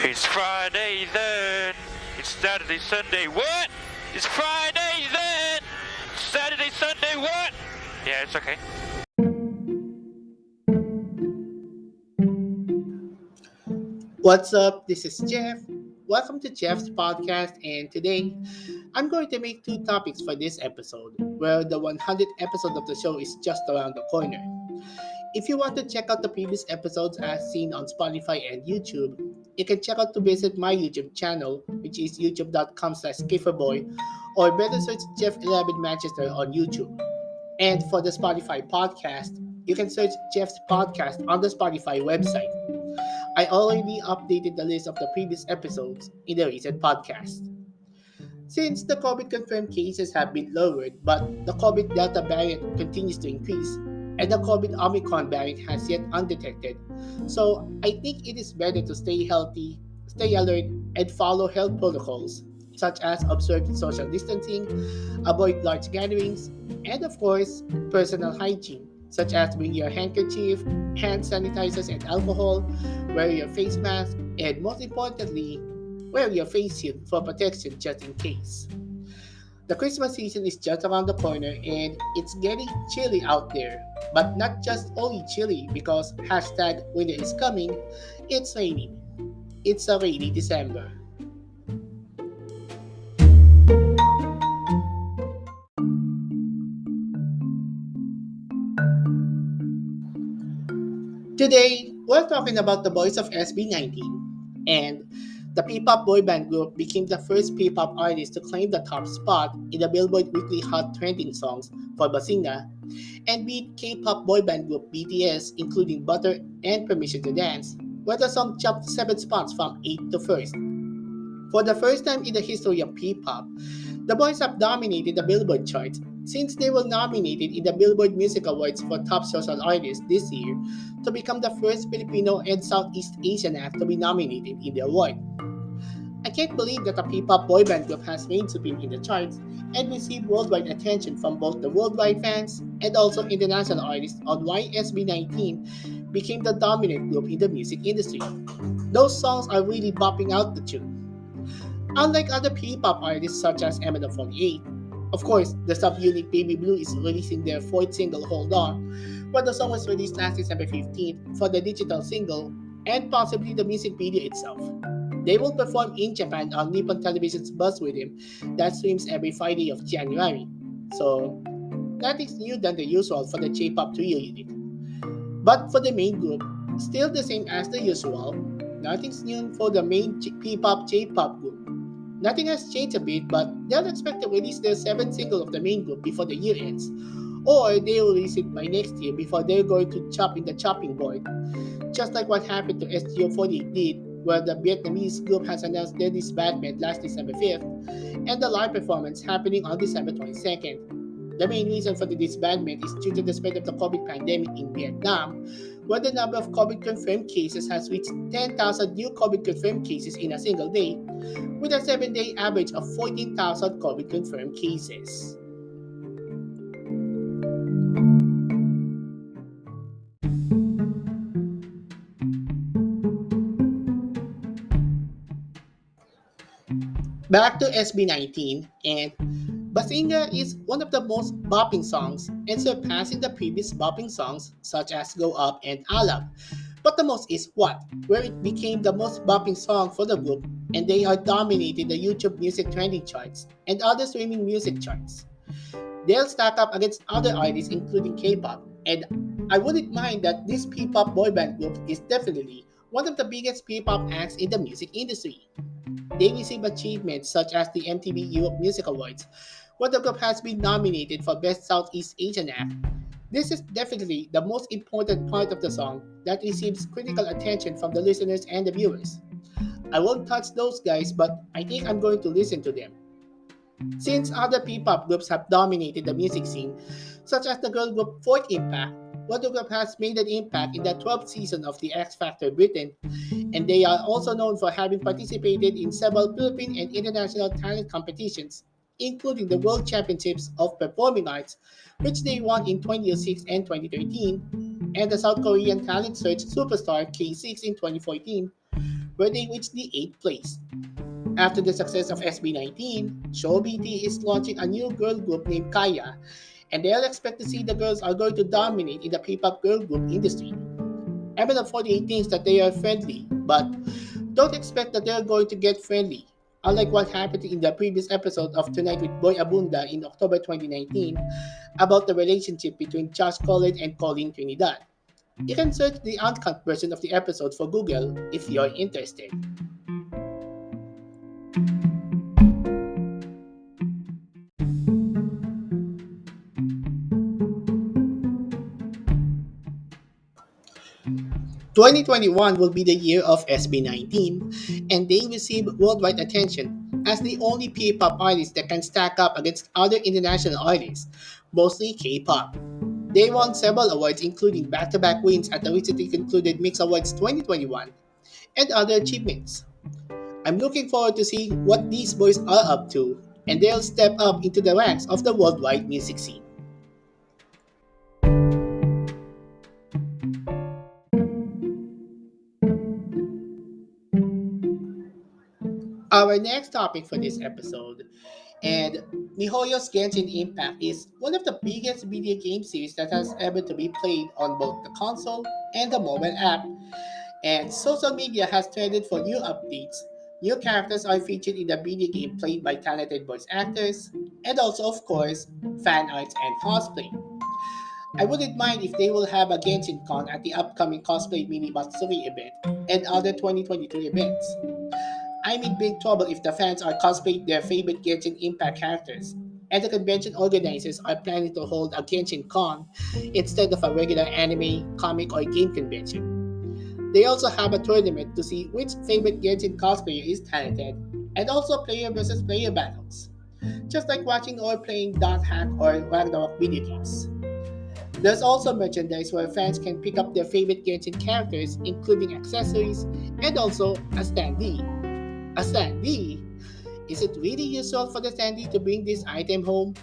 It's Friday then. It's Saturday, Sunday. What? It's Friday then. Saturday, Sunday. What? Yeah, it's okay. What's up? This is Jeff. Welcome to Jeff's podcast, and today I'm going to make two topics for this episode, where the 100th episode of the show is just around the corner. If you want to check out the previous episodes as seen on Spotify and YouTube, you can check out to visit my YouTube channel, which is youtube.com/skifferboy, or better search Jeff11 Manchester on YouTube. And for the Spotify podcast, you can search Jeff's podcast on the Spotify website. I already updated the list of the previous episodes in the recent podcast. Since the COVID confirmed cases have been lowered, but the COVID Delta variant continues to increase, and the COVID Omicron variant has yet undetected, so I think it is better to stay healthy, stay alert, and follow health protocols, such as observe social distancing, avoid large gatherings, and of course, personal hygiene, such as bring your handkerchief, hand sanitizers and alcohol, wear your face mask, and most importantly, wear your face shield for protection just in case. The Christmas season is just around the corner and it's getting chilly out there. But not just only chilly because hashtag winter is coming, it's raining. It's a rainy December. Today, we're talking about the boys of SB19, and the P-pop boy band group became the first P-pop artist to claim the top spot in the Billboard Weekly Hot Trending Songs for Basinga and beat K-pop boy band group BTS, including Butter and Permission to Dance, where the song jumped 7 spots from 8th to 1st. For the first time in the history of P-pop, the boys have dominated the Billboard charts since they were nominated in the Billboard Music Awards for Top Social Artist this year to become the first Filipino and Southeast Asian act to be nominated in the award. I can't believe that a P-pop boy band group has reigned supreme in the charts and received worldwide attention from both the worldwide fans and also international artists on why SB19 became the dominant group in the music industry. Those songs are really bopping out the tune. Unlike other P-pop artists such as MNO48, of course, the subunit Baby Blue is releasing their fourth single Hold On, where the song was released last December 15th for the digital single and possibly the music video itself. They will perform in Japan on Nippon Television's Buzz Rhythm that streams every Friday of January. So, that is new than the usual for the J-pop trio unit. But for the main group, still the same as the usual, nothing's new for the main P-pop J-pop group. Nothing has changed a bit, but they'll expect to release their 7th single of the main group before the year ends, or they'll release it by next year before they're going to chop in the chopping board, just like what happened to STO48 did, where the Vietnamese group has announced their disbandment last December 5th, and the live performance happening on December 22nd. The main reason for the disbandment is due to the spread of the COVID pandemic in Vietnam, where the number of COVID confirmed cases has reached 10,000 new COVID confirmed cases in a single day, with a 7-day average of 14,000 COVID confirmed cases. Back to SB19, and Basinga is one of the most bopping songs and surpassing the previous bopping songs such as Go Up and Alab. But the most is What, where it became the most bopping song for the group and they are dominating the YouTube music trending charts and other streaming music charts. They'll stack up against other artists including K-pop, and I wouldn't mind that this P-pop boy band group is definitely one of the biggest P-pop acts in the music industry. They receive achievements such as the MTV Europe Music Awards, where the group has been nominated for Best Southeast Asian Act. This is definitely the most important part of the song that receives critical attention from the listeners and the viewers. I won't touch those guys, but I think I'm going to listen to them. Since other P-pop groups have dominated the music scene, such as the girl group Fourth Impact, where the group has made an impact in the 12th season of the X Factor Britain, and they are also known for having participated in several Philippine and international talent competitions, including the World Championships of Performing Arts, which they won in 2006 and 2013, and the South Korean talent search superstar K6 in 2014, where they reached the 8th place. After the success of SB19, Show BT is launching a new girl group named Kaya, and they'll expect to see the girls are going to dominate in the P-pop girl group industry. ML48 thinks that they are friendly, but don't expect that they're going to get friendly. Unlike what happened in the previous episode of Tonight with Boy Abunda in October 2019 about the relationship between Josh Collins and Colleen Trinidad. You can search the uncut version of the episode for Google if you're interested. 2021 will be the year of SB19, and they receive worldwide attention as the only P-pop artist that can stack up against other international artists, mostly K-pop. They won several awards including back-to-back wins at the recently concluded Mix Awards 2021 and other achievements. I'm looking forward to see what these boys are up to, and they'll step up into the ranks of the worldwide music scene. Our next topic for this episode, and MiHoYo's Genshin Impact is one of the biggest video game series that has ever to be played on both the console and the mobile app, and social media has trended for new updates. New characters are featured in the video game played by talented voice actors, and also, of course, fan arts and cosplay. I wouldn't mind if they will have a Genshin Con at the upcoming Cosplay Mini Matsuri event and other 2022 events. I'm in big trouble if the fans are cosplaying their favorite Genshin Impact characters, and the convention organizers are planning to hold a Genshin Con instead of a regular anime, comic, or game convention. They also have a tournament to see which favorite Genshin cosplayer is talented, and also player versus player battles, just like watching or playing Dot Hack or Ragnarok video games. There's also merchandise where fans can pick up their favorite Genshin characters, including accessories and also a standee. A standee? Is it really usual for the standee to bring this item home?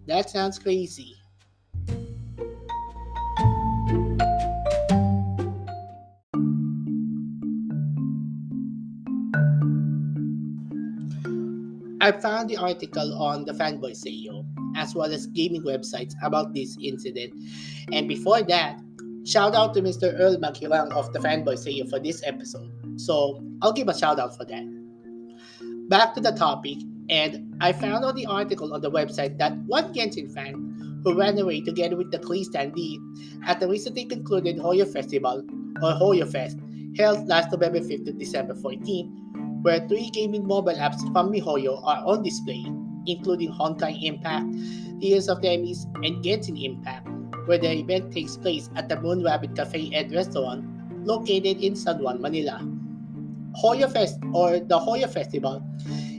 That sounds crazy. I found the article on the Fanboy SEO, as well as gaming websites about this incident. And before that, shout out to Mr. Earl Maghirang of the Fanboy SEO for this episode. So I'll give a shout out for that. Back to the topic, and I found on the article on the website that one Genshin fan who ran away together with the Klee standee at the recently concluded Hoyo Festival, or Hoyo Fest, held last November 5th to December 14th, where three gaming mobile apps from MiHoYo are on display, including Honkai Impact, Tears of the Enemies, and Genshin Impact, where the event takes place at the Moon Rabbit Cafe and Restaurant located in San Juan, Manila. Hoyo Fest, or the Hoyo Festival,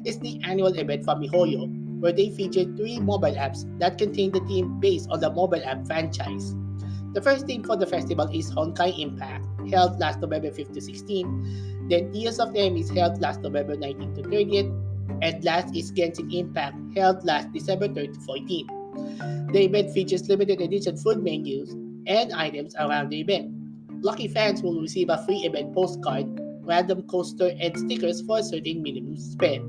is the annual event from MiHoYo, where they feature three mobile apps that contain the theme based on the mobile app franchise. The first theme for the festival is Honkai Impact, held last November 5th to 16th, then Tears of the Enemies held last November 19th to 30th, and last is Genshin Impact, held last December 3rd to 14th. The event features limited edition food menus and items around the event. Lucky fans will receive a free event postcard, random coaster, and stickers for a certain minimum spend.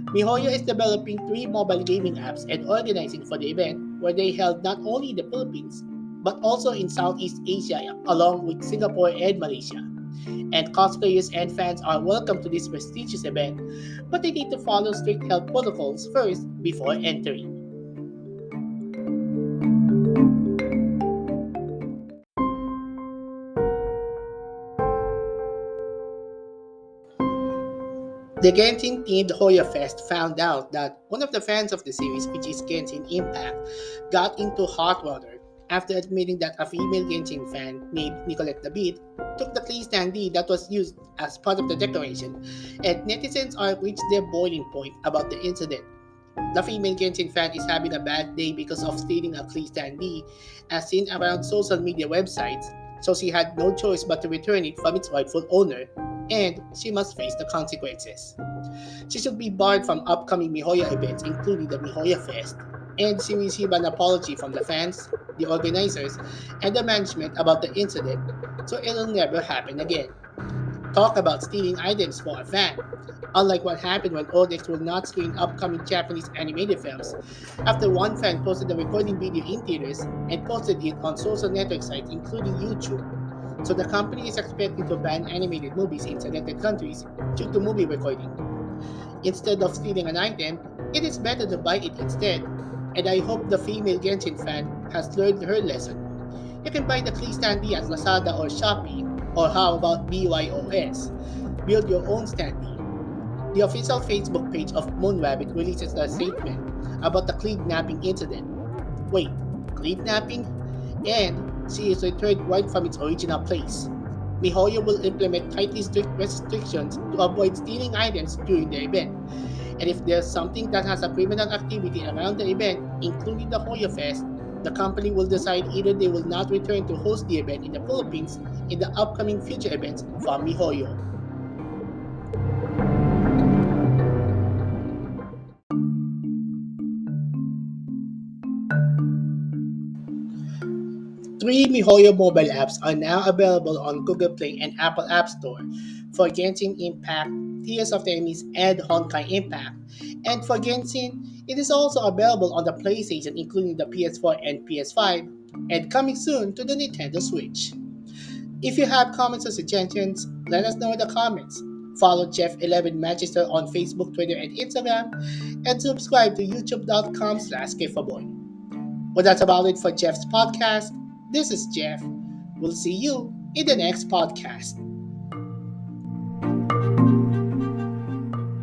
MiHoYo is developing three mobile gaming apps and organizing for the event, where they held not only in the Philippines, but also in Southeast Asia along with Singapore and Malaysia. And cosplayers and fans are welcome to this prestigious event, but they need to follow strict health protocols first before entering. The Genshin-themed Hoyo Fest found out that one of the fans of the series, which is Genshin Impact, got into hot water after admitting that a female Genshin fan named Nicolette David took the Klee standee that was used as part of the decoration, and netizens are reached their boiling point about the incident. The female Genshin fan is having a bad day because of stealing a Klee standee, as seen around social media websites, so she had no choice but to return it from its rightful owner, and she must face the consequences. She should be barred from upcoming MiHoYo events, including the MiHoYo Fest, and she received an apology from the fans, the organizers, and the management about the incident, so it'll never happen again. Talk about stealing items for a fan. Unlike what happened when Odex will not screen upcoming Japanese animated films, after one fan posted the recording video in theaters and posted it on social network sites including YouTube. So the company is expecting to ban animated movies in selected countries due to movie recording. Instead of stealing an item, it is better to buy it instead. And I hope the female Genshin fan has learned her lesson. You can buy the Klee-dnapping at Lazada or Shopee, or how about BYOS? Build your own standee. The official Facebook page of Moonrabbit releases a statement about the Klee-dnapping incident. Wait, Klee-dnapping? And she is returned right from its original place. MiHoYo will implement tightly strict restrictions to avoid stealing items during the event. And if there's something that has a criminal activity around the event, including the Hoyo Fest, the company will decide either they will not return to host the event in the Philippines in the upcoming future events from MiHoYo. Three MiHoYo mobile apps are now available on Google Play and Apple App Store for Genshin Impact, Tears of the Enemies, and Honkai Impact. And for Genshin, it is also available on the PlayStation, including the PS4 and PS5, and coming soon to the Nintendo Switch. If you have comments or suggestions, let us know in the comments. Follow Jeff11 Manchester on Facebook, Twitter, and Instagram, and subscribe to youtube.com/gifaboy. Well, that's about it for Jeff's podcast. This is Jeff. We'll see you in the next podcast.